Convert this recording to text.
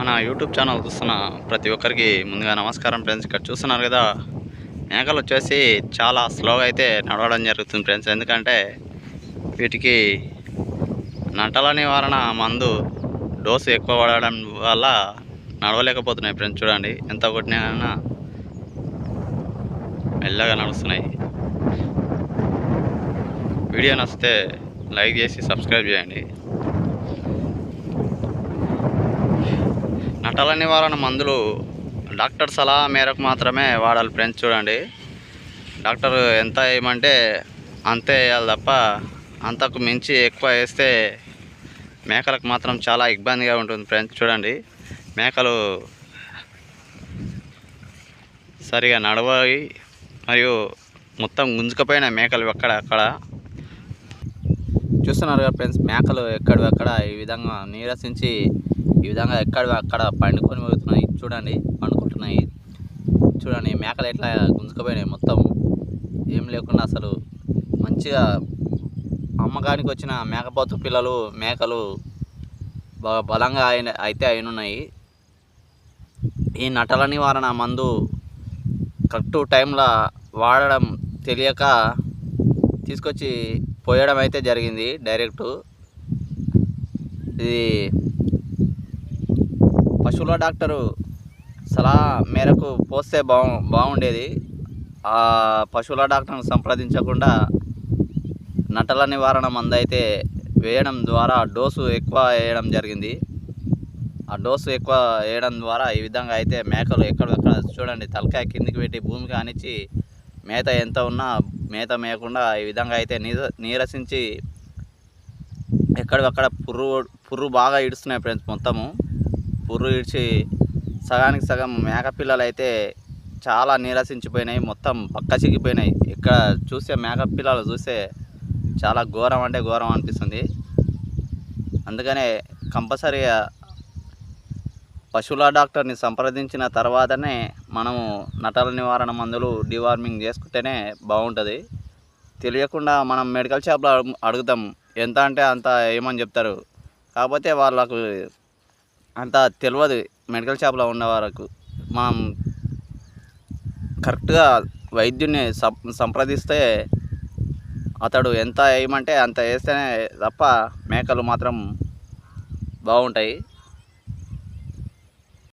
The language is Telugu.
మన యూట్యూబ్ ఛానల్ చూస్తున్న ప్రతి ఒక్కరికి ముందుగా నమస్కారం ఫ్రెండ్స్. ఇక్కడ చూస్తున్నారు కదా, మేకలు వచ్చేసి చాలా స్లోగా అయితే నడవడం జరుగుతుంది ఫ్రెండ్స్. ఎందుకంటే వీటికి నటల నివారణ మందు డోసు ఎక్కువ పడడం వల్ల నడవలేకపోతున్నాయి ఫ్రెండ్స్. చూడండి, ఎంత కొట్టినా మెల్లగా నడుస్తున్నాయి. వీడియో నచ్చితే లైక్ చేసి సబ్స్క్రైబ్ చేయండి. నటల నివారణ మందులు డాక్టర్ సలహా మేరకు మాత్రమే వాడాలి ఫ్రెండ్స్. చూడండి, డాక్టర్ ఎంత వేయమంటే అంతే వేయాలి తప్ప అంతకు మించి ఎక్కువ వేస్తే మేకలకు మాత్రం చాలా ఇబ్బందిగా ఉంటుంది ఫ్రెండ్స్. చూడండి, మేకలు సరిగా నడవాలి మరియు మొత్తం గుంజుకపోయిన మేకలు అక్కడ చూస్తున్నారు కదా ఫ్రెండ్స్. మేకలు ఎక్కడివక్కడ ఈ విధంగా నీరసించి ఈ విధంగా ఎక్కడివక్కడ పండుకొని పోతున్నాయి. చూడండి, పండుకుంటున్నాయి. చూడండి, మేకలు ఎట్లా గుంజుకుపోయినాయి. మొత్తం ఏం లేకుండా అసలు మంచిగా అమ్మకానికి వచ్చిన మేకపోతు పిల్లలు మేకలు బాగా బలంగా అయితే అయినున్నాయి. ఈ నటల నివారణ మందు కరెక్ట్ టైంలో వాడడం తెలియక తీసుకొచ్చి పోయడం అయితే జరిగింది డైరెక్టు. ఇది పశువుల డాక్టరు సలహా మేరకు పోస్తే బాగుండేది. ఆ పశువుల డాక్టర్ను సంప్రదించకుండా నటల నివారణ మందు అయితే వేయడం ద్వారా డోసు ఎక్కువ వేయడం జరిగింది. ఆ డోసు ఎక్కువ వేయడం ద్వారా ఈ విధంగా అయితే మేకలు ఎక్కడెక్కడ చూడండి, తలకాయ కిందికి పెట్టి భూమికి ఆనిచ్చి మేత ఎంత ఉన్నా మేత మేయకుండా ఈ విధంగా అయితే నీరసించి ఎక్కడెక్కడ పుర్రు బాగా ఇడుస్తున్నాయి ఫ్రెండ్స్. మొత్తము పుర్రు ఇడిచి సగానికి సగం మేక పిల్లలు అయితే చాలా నీరసించిపోయినాయి. మొత్తం పక్కచిగిపోయినాయి. ఇక్కడ చూసే మేక పిల్లలు చూస్తే చాలా ఘోరం అంటే ఘోరం అనిపిస్తుంది. అందుకనే కంపల్సరీగా పశువుల డాక్టర్ని సంప్రదించిన తర్వాతనే మనము నటల నివారణ మందులు డివార్మింగ్ చేసుకుంటేనే బాగుంటుంది. తెలియకుండా మనం మెడికల్ షాప్లో అడుగుతాం, ఎంత అంటే అంత ఏమని చెప్తారు. కాకపోతే వాళ్ళకు అంత తెలియదు. మెడికల్ షాప్లో ఉన్న వాళ్ళకు మనం కరెక్ట్గా వైద్యుని సంప్రదిస్తే అతడు ఎంత వేయమంటే అంత వేస్తేనే తప్ప మేకలు మాత్రం బాగుంటాయి.